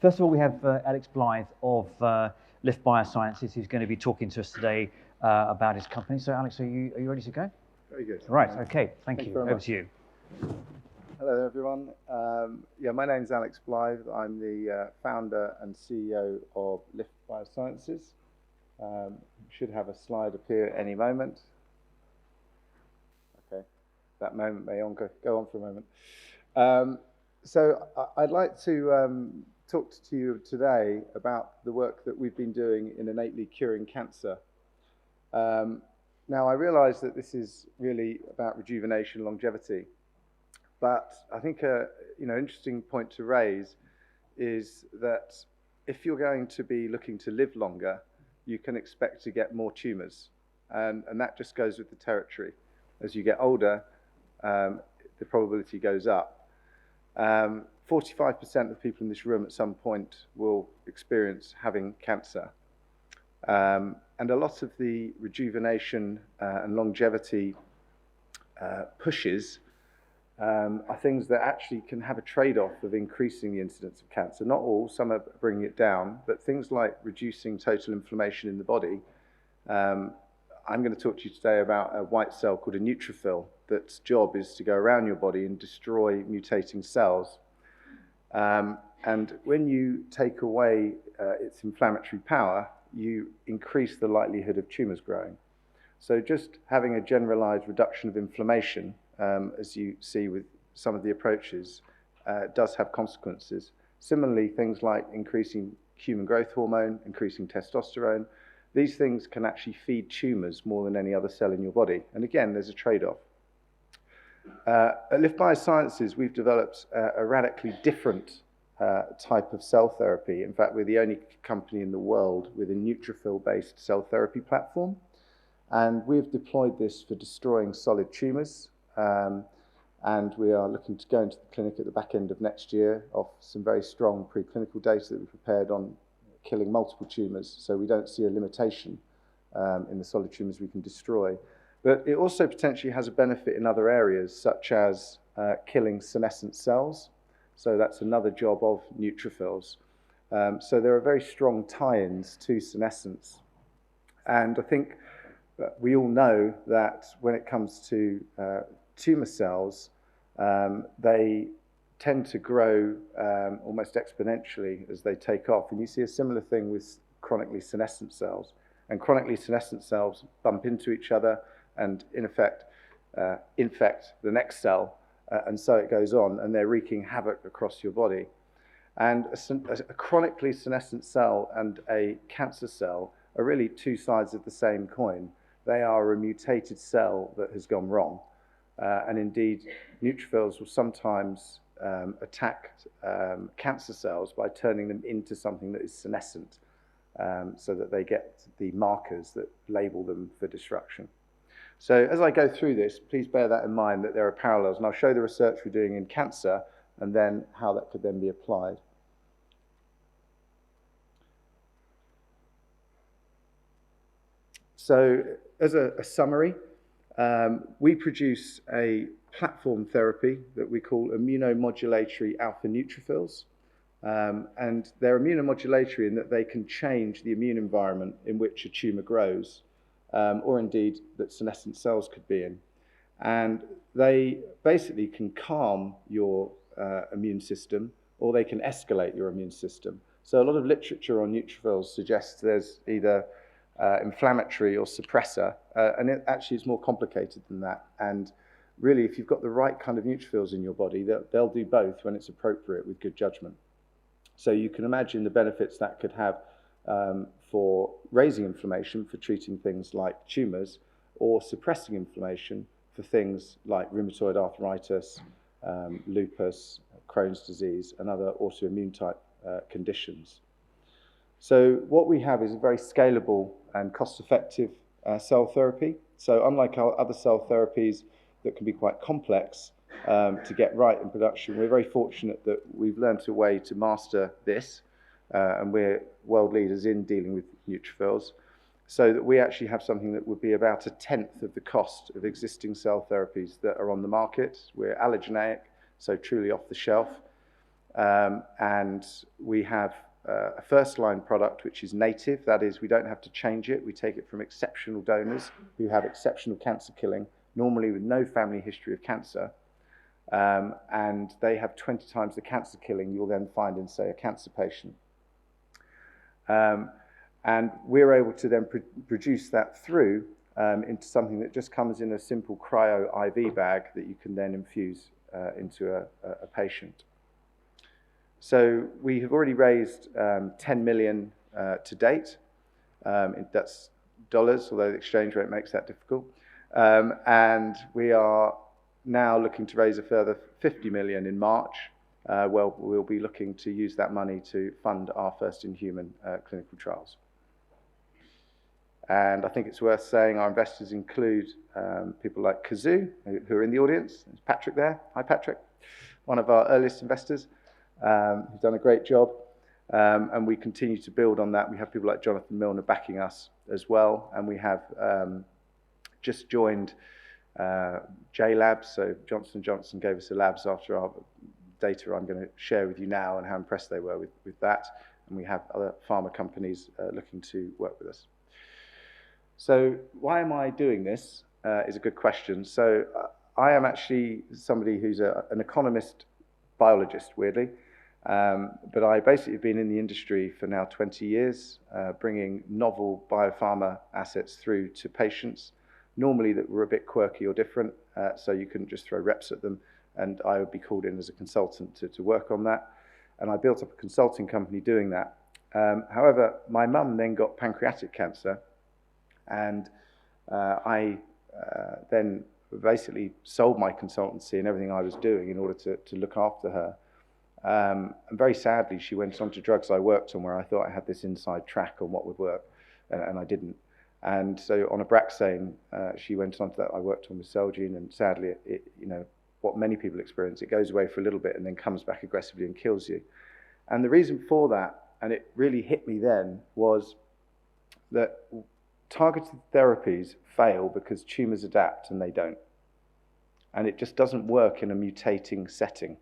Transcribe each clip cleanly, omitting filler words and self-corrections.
First of all, we have Alex Blyth of LIfT BioSciences, who's going to be talking to us today about his company. So, Alex, are you ready to go? Very good. Right. Okay. Thank you. Over to you. Hello, everyone. My name's Alex Blyth. I'm the founder and CEO of LIfT BioSciences. Should have a slide appear at any moment. Okay, that moment may go on for a moment. So I'd like to talk to you today about the work that we've been doing in innately curing cancer. Now, I realise that this is really about rejuvenation, longevity, but I think interesting point to raise is that if you're going to be looking to live longer, you can expect to get more tumours, and that just goes with the territory. As you get older, the probability goes up. 45% of people in this room at some point will experience having cancer. And a lot of the rejuvenation and longevity pushes are things that actually can have a trade-off of increasing the incidence of cancer. Not all, some are bringing it down, but things like reducing total inflammation in the body. I'm going to talk to you today about a white cell called a neutrophil that's job is to go around your body and destroy mutating cells. And when you take away its inflammatory power, you increase the likelihood of tumours growing. So just having a generalized reduction of inflammation, as you see with some of the approaches, does have consequences. Similarly, things like increasing human growth hormone, increasing testosterone, these things can actually feed tumours more than any other cell in your body. And again, there's a trade-off. At LIfT BioSciences, we've developed a radically different type of cell therapy. In fact, we're the only company in the world with a neutrophil-based cell therapy platform. And we've deployed this for destroying solid tumours. And we are looking to go into the clinic at the back end of next year off some very strong preclinical data that we prepared on killing multiple tumours. So we don't see a limitation in the solid tumours we can destroy. But it also potentially has a benefit in other areas, such as killing senescent cells. So that's another job of neutrophils. So there are very strong tie-ins to senescence. And I think we all know that when it comes to tumour cells, they tend to grow almost exponentially as they take off. And you see a similar thing with chronically senescent cells. And chronically senescent cells bump into each other and, in effect, infect the next cell. And so it goes on, and they're wreaking havoc across your body. And a chronically senescent cell and a cancer cell are really two sides of the same coin. They are a mutated cell that has gone wrong. And indeed, neutrophils will sometimes attack cancer cells by turning them into something that is senescent, so that they get the markers that label them for destruction. So as I go through this, please bear that in mind, that there are parallels, and I'll show the research we're doing in cancer and then how that could then be applied. So as a summary, we produce a platform therapy that we call Immuno-Modulatory Alpha Neutrophils. And they're immunomodulatory in that they can change the immune environment in which a tumour grows, or indeed that senescent cells could be in. And they basically can calm your immune system, or they can escalate your immune system. So a lot of literature on neutrophils suggests there's either inflammatory or suppressor, and it actually is more complicated than that. And really, if you've got the right kind of neutrophils in your body, they'll do both when it's appropriate with good judgment. So you can imagine the benefits that could have for raising inflammation, for treating things like tumours, or suppressing inflammation for things like rheumatoid arthritis, lupus, Crohn's disease, and other autoimmune type conditions. So what we have is a very scalable and cost-effective cell therapy. So unlike our other cell therapies that can be quite complex to get right in production, we're very fortunate that we've learned a way to master this, and we're world leaders in dealing with neutrophils, so that we actually have something that would be about 1/10 of the cost of existing cell therapies that are on the market. We're allogeneic, so truly off the shelf. And we have a first-line product which is native. That is, we don't have to change it. We take it from exceptional donors who have exceptional cancer killing, normally with no family history of cancer. And they have 20 times the cancer killing you'll then find in, say, a cancer patient. And we're able to then produce that through into something that just comes in a simple cryo IV bag that you can then infuse into a patient. So we have already raised 10 million to date. That's dollars, although the exchange rate makes that difficult. And we are now looking to raise a further 50 million in March. Well, we'll be looking to use that money to fund our first in-human clinical trials. And I think it's worth saying our investors include people like Kazoo, who are in the audience. There's Patrick there. Hi, Patrick. One of our earliest investors, who's done a great job. And we continue to build on that. We have people like Jonathan Milner backing us as well. And we have just joined J Labs. So Johnson & Johnson gave us a labs after our data I'm going to share with you now and how impressed they were with that. And we have other pharma companies looking to work with us. So why am I doing this is a good question. So I am actually somebody who's an economist biologist, weirdly. But I basically have been in the industry for now 20 years, bringing novel biopharma assets through to patients, normally that were a bit quirky or different, so you couldn't just throw reps at them, and I would be called in as a consultant to work on that. And I built up a consulting company doing that. However, my mum then got pancreatic cancer, and I then basically sold my consultancy and everything I was doing in order to look after her. And very sadly, she went on to drugs I worked on where I thought I had this inside track on what would work, and I didn't. And so on Abraxane, she went on to that I worked on with Celgene, and sadly, you know, what many people experience, it goes away for a little bit and then comes back aggressively and kills you. And the reason for that, and it really hit me then, was that targeted therapies fail because tumours adapt and they don't. And it just doesn't work in a mutating setting.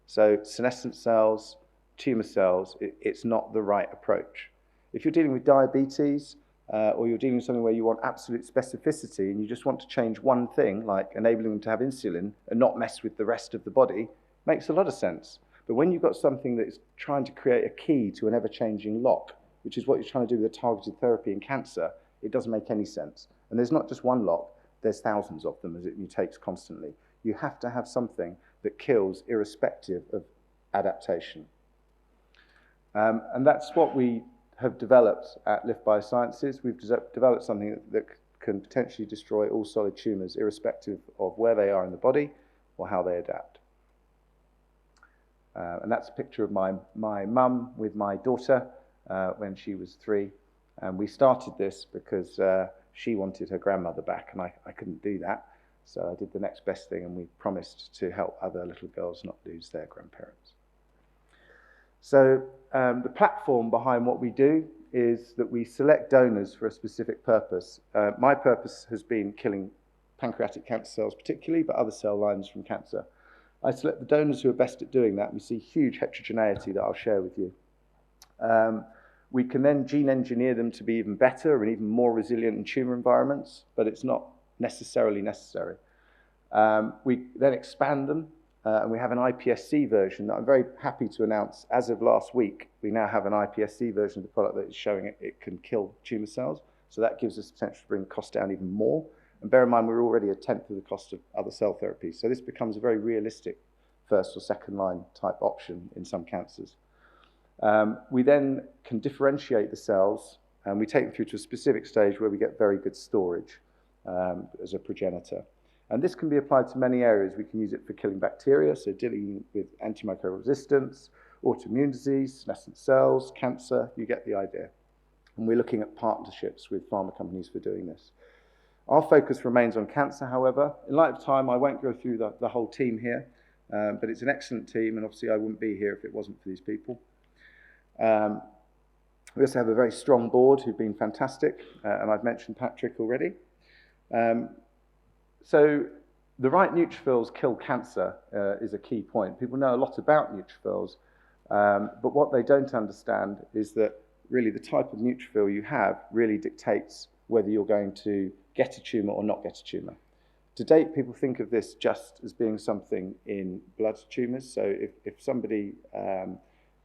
So senescent cells, tumour cells, it's not the right approach. If you're dealing with diabetes, or you're dealing with something where you want absolute specificity and you just want to change one thing, like enabling them to have insulin and not mess with the rest of the body, makes a lot of sense. But when you've got something that is trying to create a key to an ever-changing lock, which is what you're trying to do with a targeted therapy in cancer, it doesn't make any sense. And there's not just one lock, there's thousands of them as it mutates constantly. You have to have something that kills irrespective of adaptation. And that's what we have developed at LIfT BioSciences. We've developed something that can potentially destroy all solid tumours irrespective of where they are in the body or how they adapt. And that's a picture of my mum with my daughter when she was 3. And we started this because she wanted her grandmother back, and I couldn't do that. So I did the next best thing, and we promised to help other little girls not lose their grandparents. So the platform behind what we do is that we select donors for a specific purpose. My purpose has been killing pancreatic cancer cells particularly, but other cell lines from cancer. I select the donors who are best at doing that. We see huge heterogeneity that I'll share with you. We can then gene engineer them to be even better and even more resilient in tumour environments, but it's not necessarily necessary. We then expand them, and we have an iPSC version that I'm very happy to announce. As of last week, we now have an iPSC version of the product that is showing it can kill tumour cells. So that gives us potential to bring the cost down even more. And bear in mind, we're already 1/10 of the cost of other cell therapies. So this becomes a very realistic first or second line type option in some cancers. We then can differentiate the cells, and we take them through to a specific stage where we get very good storage as a progenitor. And this can be applied to many areas. We can use it for killing bacteria, so dealing with antimicrobial resistance, autoimmune disease, senescent cells, cancer, you get the idea. And we're looking at partnerships with pharma companies for doing this. Our focus remains on cancer, however. In light of time, I won't go through the whole team here, but it's an excellent team, and obviously I wouldn't be here if it wasn't for these people. We also have a very strong board who've been fantastic, and I've mentioned Patrick already. So the right neutrophils kill cancer is a key point. People know a lot about neutrophils, but what they don't understand is that really the type of neutrophil you have really dictates whether you're going to get a tumour or not get a tumour. To date, people think of this just as being something in blood tumours. So if somebody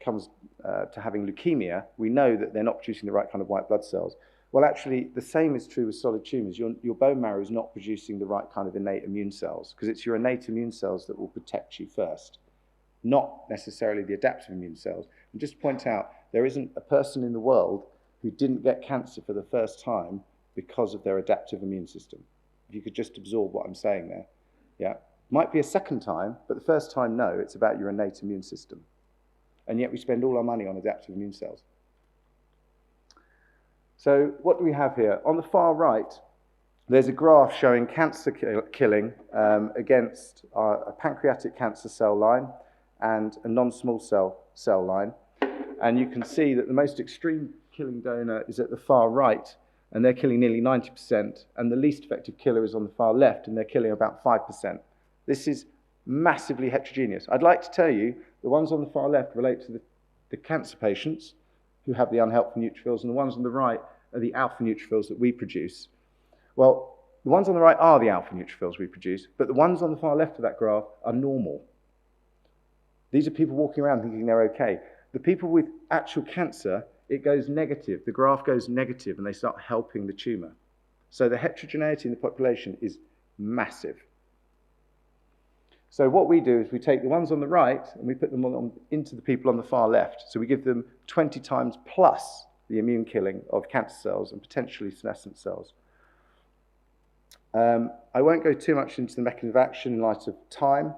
comes to having leukemia, we know that they're not producing the right kind of white blood cells. Well, actually, the same is true with solid tumours. Your bone marrow is not producing the right kind of innate immune cells, because it's your innate immune cells that will protect you first, not necessarily the adaptive immune cells. And just to point out, there isn't a person in the world who didn't get cancer for the first time because of their adaptive immune system. If you could just absorb what I'm saying there. Yeah. Might be a second time, but the first time, no, it's about your innate immune system. And yet we spend all our money on adaptive immune cells. So what do we have here? On the far right, there's a graph showing cancer killing against a pancreatic cancer cell line and a non-small cell line. And you can see that the most extreme killing donor is at the far right, and they're killing nearly 90%, and the least effective killer is on the far left, and they're killing about 5%. This is massively heterogeneous. I'd like to tell you the ones on the far left relate to the cancer patients who have the unhelpful neutrophils, and the ones on the right are the alpha neutrophils that we produce. Well, the ones on the right are the alpha neutrophils we produce, but the ones on the far left of that graph are normal. These are people walking around thinking they're okay. The people with actual cancer, it goes negative. The graph goes negative, and they start helping the tumour. So the heterogeneity in the population is massive. So what we do is we take the ones on the right and we put them into the people on the far left. So we give them 20 times plus the immune killing of cancer cells and potentially senescent cells. I won't go too much into the mechanism of action in light of time,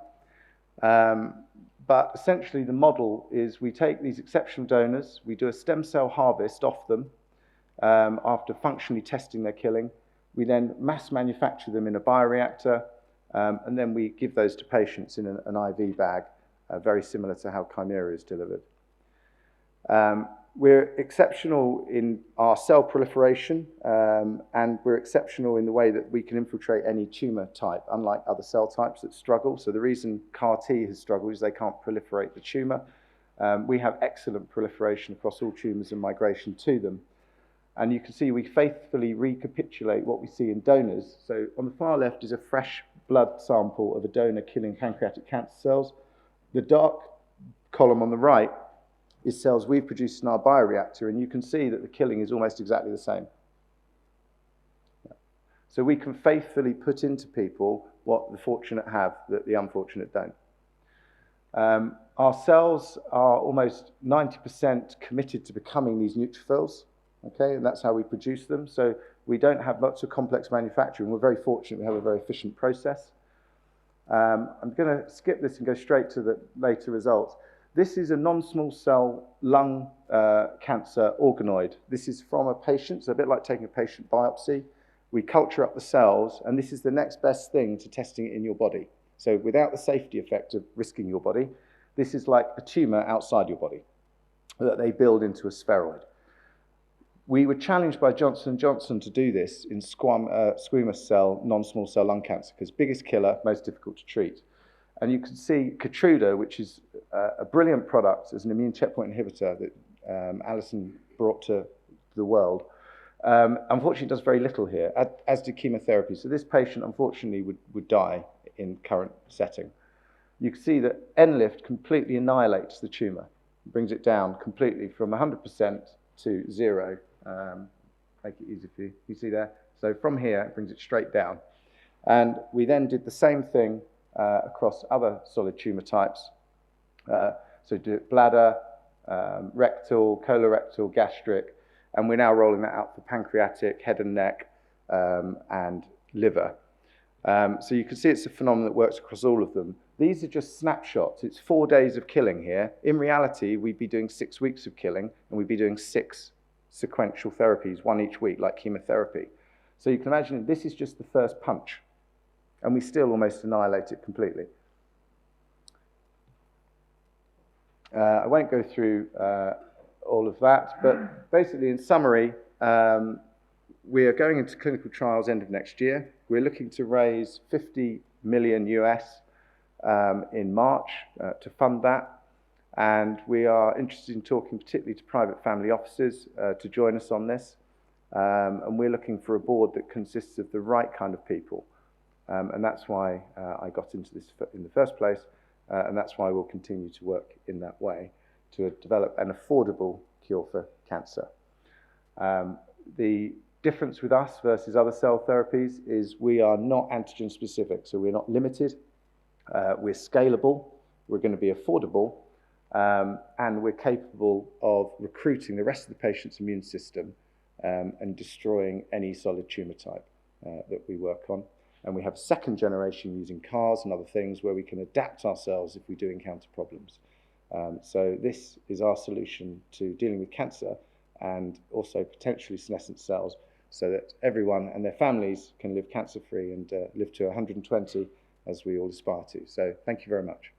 but essentially the model is we take these exceptional donors, we do a stem cell harvest off them after functionally testing their killing. We then mass manufacture them in a bioreactor, and then we give those to patients in an IV bag, very similar to how Chimera is delivered. We're exceptional in our cell proliferation, and we're exceptional in the way that we can infiltrate any tumor type, unlike other cell types that struggle. So the reason CAR-T has struggled is they can't proliferate the tumor. We have excellent proliferation across all tumors and migration to them. And you can see we faithfully recapitulate what we see in donors. So on the far left is a fresh blood sample of a donor killing pancreatic cancer cells. The dark column on the right is cells we've produced in our bioreactor, and you can see that the killing is almost exactly the same. So we can faithfully put into people what the fortunate have that the unfortunate don't. Our cells are almost 90% committed to becoming these neutrophils, okay, and that's how we produce them. So we don't have lots of complex manufacturing. We're very fortunate we have a very efficient process. I'm going to skip this and go straight to the later results. This is a non-small cell lung cancer organoid. This is from a patient, so a bit like taking a patient biopsy. We culture up the cells, and this is the next best thing to testing it in your body. So without the safety effect of risking your body, this is like a tumor outside your body that they build into a spheroid. We were challenged by Johnson & Johnson to do this in squamous cell, non-small cell lung cancer, because biggest killer, most difficult to treat. And you can see Keytruda, which is a brilliant product as an immune checkpoint inhibitor that Alison brought to the world. Unfortunately, it does very little here, as did chemotherapy. So this patient, unfortunately, would die in current setting. You can see that LIfT completely annihilates the tumor, brings it down completely from 100% to 0. Make it easy for you. You see there? So from here, it brings it straight down. And we then did the same thing across other solid tumor types. So do it bladder, rectal, colorectal, gastric, and we're now rolling that out for pancreatic, head and neck, and liver. So you can see it's a phenomenon that works across all of them. These are just snapshots. It's 4 days of killing here. In reality, we'd be doing 6 weeks of killing, and we'd be doing 6 sequential therapies, 1 each week, like chemotherapy. So you can imagine this is just the first punch, and we still almost annihilate it completely. I won't go through all of that, but basically, in summary, we are going into clinical trials end of next year. We're looking to raise $50 million US in March to fund that. And we are interested in talking particularly to private family offices to join us on this. And we're looking for a board that consists of the right kind of people. And that's why I got into this in the first place. And that's why we'll continue to work in that way to develop an affordable cure for cancer. The difference with us versus other cell therapies is we are not antigen specific, so we're not limited. We're scalable, we're going to be affordable, and we're capable of recruiting the rest of the patient's immune system and destroying any solid tumour type that we work on. And we have a second generation using CARs and other things where we can adapt ourselves if we do encounter problems. So this is our solution to dealing with cancer and also potentially senescent cells, so that everyone and their families can live cancer-free and live to 120 as we all aspire to. So thank you very much.